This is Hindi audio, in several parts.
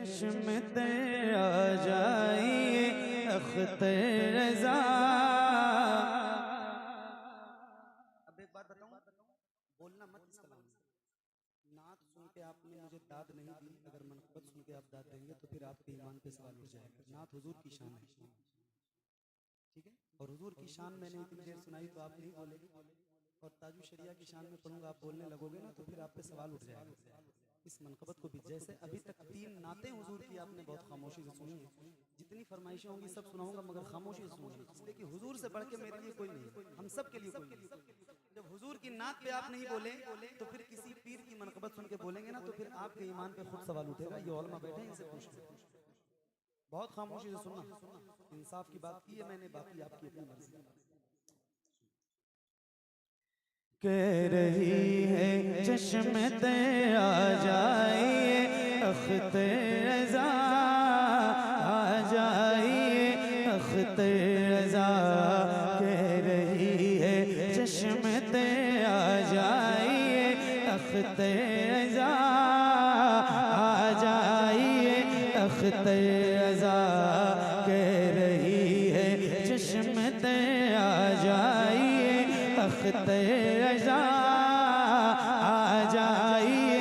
चश्मते आ जाइए अख्तर रज़ा। अब एक बात बताऊं, बोलना मत इस कलाम में। नात सुन के आपने मुझे दाद नहीं दी, अगर मनक़बत सुन के आप दाद देंगे तो फिर आपके ईमान पे सवाल उठ जाएगा। नात हुजूर की शान है, ठीक है। और हुजूर की शान मैंने इतनी देर सुनाई तो आप नहीं बोले, और ताजु शरिया की शान में पढ़ूंगा आप बोलने लगोगे ना तो फिर आप पे सवाल उठ जाएगा। इस मनक़बत को भी, जैसे अभी तक 3 नातें हुजूर की आपने बहुत खामोशी से सुनी है, जितनी फरमाइशें होंगी सब सुनाऊंगा मगर खामोशी से सुनूंगा, इसलिए कि हुजूर से बढ़ के मेरे लिए कोई नहीं, हम सब के लिए कोई नहीं। जब हुजूर की नात पे आप नहीं बोले तो फिर किसी पीर की मनक़बत सुन के बोलेंगे ना तो फिर आपके ईमान पे खुद सवाल उठेगा। ये उलमा बैठे हैं, इनसे पूछो, बहुत खामोशी से सुनना। इंसाफ की बात की है मैंने, बाकी आपकी अपनी मर्जी। कह रही है चश्मते आ जाइए अख्तर रज़ा, आ जाइए अख्तर रज़ा। कह रही है चश्मते आ जाइए अख्तर रज़ा, आ जाइए अख्तर रज़ा। कह रही है चश्मते आ जाइए अख्तर रज़ा, आ जाइए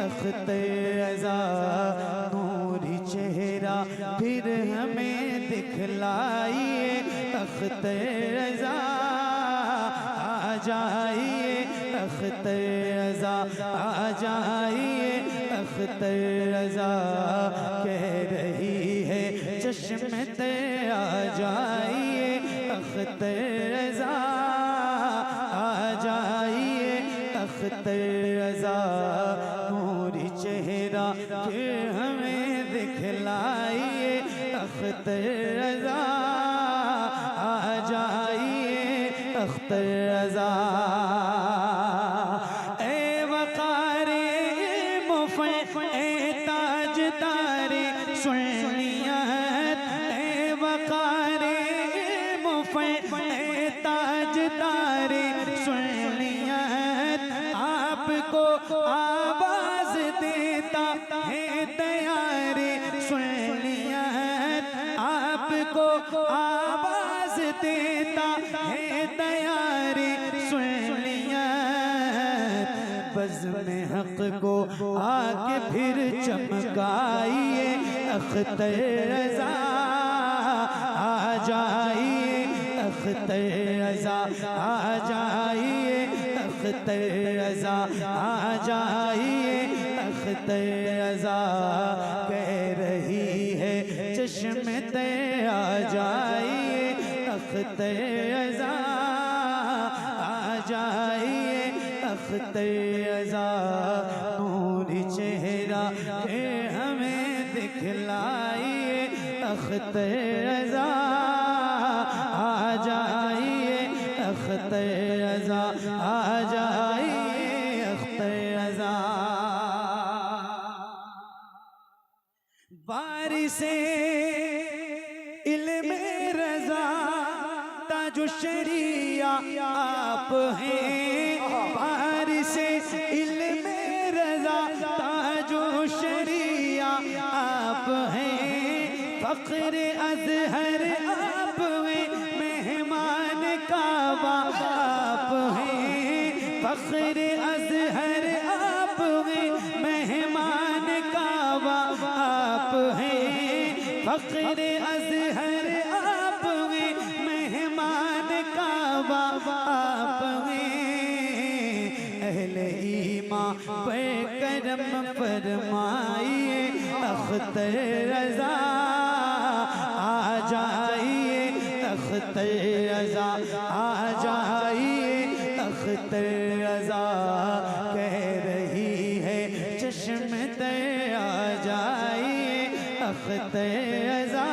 अख्तर रज़ा। नूरी चेहरा फिर हमें दिखलाइए अख्तर रज़ा, आ जाइए अख्तर रज़ा, आ जाइए अख्तर रज़ा। कह रही है चश्मते आ जाइए अख्तर रज़ा, आ जाइए अख्तर रज़ा। नूरी चेहरा फिर हमें दिखलाइए अख्तर रज़ा, आ जाइए अख्तर रज़ा। ए वक़ारे मुफ़ ए ताजदारे सुन्नियत, ए वक़ारे मुफ़ ए ताजदारे सुन्नियत। आपको आवाज़ देता है तैयारे सुन्नियत, आपको आवाज़ देता है तैयारे सुन्नियत। बज़्म हक़ को आके फिर चमकाइए अख्तर रज़ा, आ जाइए अख्तर रज़ा, आ जाइए अख्तर रज़ा, आ जाइए अख्तर रज़ा। कह रही है चश्मते आ जाइए अख्तर रज़ा, आ जाइए अख्तर रज़ा। नूरी चेहरा फिर हमें दिखलाइए अख्तर रज़ा, आ जाइए अख्तर रज़ा, आ जाइए अख्तर रज़ा। वारिसे इल्म रज़ा ताजु शरिया आप हैं, वारिसे इल्म रज़ा ताजु शरिया आप हैं। फ़ख्र अज़हर आप हैं, मेहमान काबा आप हैं। फ़ख्र अज़हर आप हैं, मेहमान काबा आप हैं। फ़ख्र अज़हर आप हैं, मेहमान काबा आप हैं। अहले ईमान पे करम फरमाइए अख्तर रज़ा, आ जाइए अख्तर रज़ा, आ जाइए अख्तर रज़ा। कह रही है चश्मते आ जाइए अख्तर रज़ा,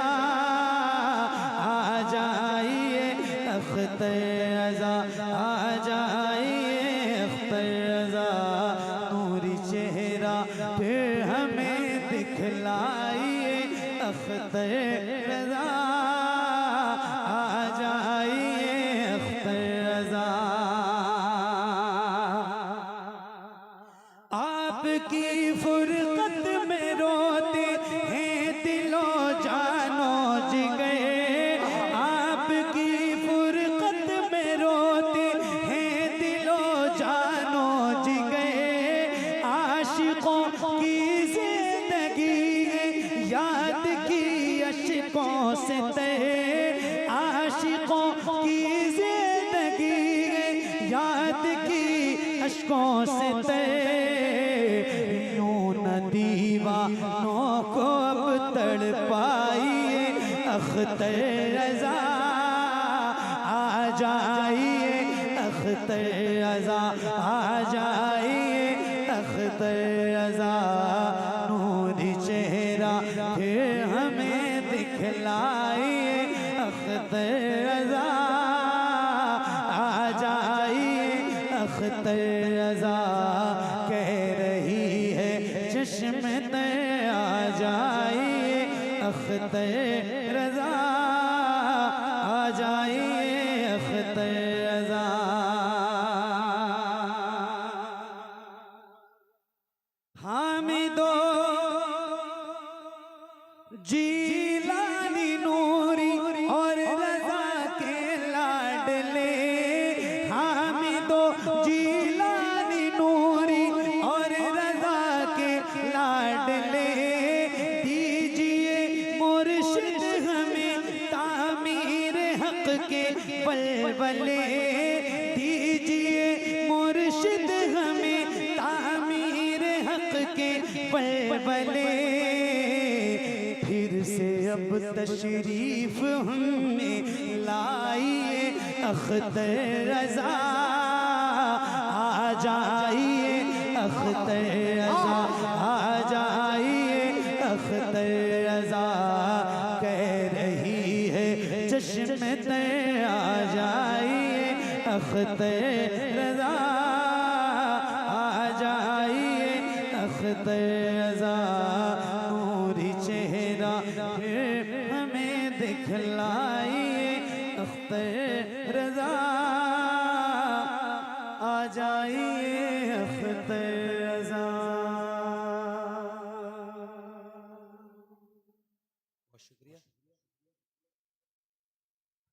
आ जाइए अख्तर रज़ा, आ जाइए अख्तर रज़ा। नूरी चेहरा फिर हमें दिखलाइए अख्तर रज़ा, आ जाइए अख्तर रज़ा। आपकी फुरकत में रोते हैं आशिकों से तय आशिकों की जिंदगी याद की अश्कों से तय यूं न दीवानों को अब तड़पाइए अख्तर रज़ा आ जाइए अख्तर रज़ा आ जाइए अख्तर रज़ा नूरी चेहरा फिर हमें दिखलाइए अख्तर रज़ा आ जाइए अख्तर रज़ा कह रही है चश्मे तर आ जाइए अख्तर रज़ा आ जाइए अख्तर रज़ा। हामिदो जीलानी नूरी और रज़ा के लाडले हामिदो जीलानी नूरी और रज़ा के लाडले दीजिए मुर्शिद हमें तामीर हक के बलबले दीजिए मुर्शिद हमें तामीर हक के बलबले फिर से अब तशरीफ हमें लाइए अख्तर रज़ा आ जाइए अख्तर रज़ा आ जाइए अख्तर रज़ा कह रही है चश्मे तर आ जाइए अख्तर रज़ा आ जाइए अख्तर रज़ा नूरी चेहरा फिर हमें दिखलाइए अख्तर रज़ा आ जाइए अख्तर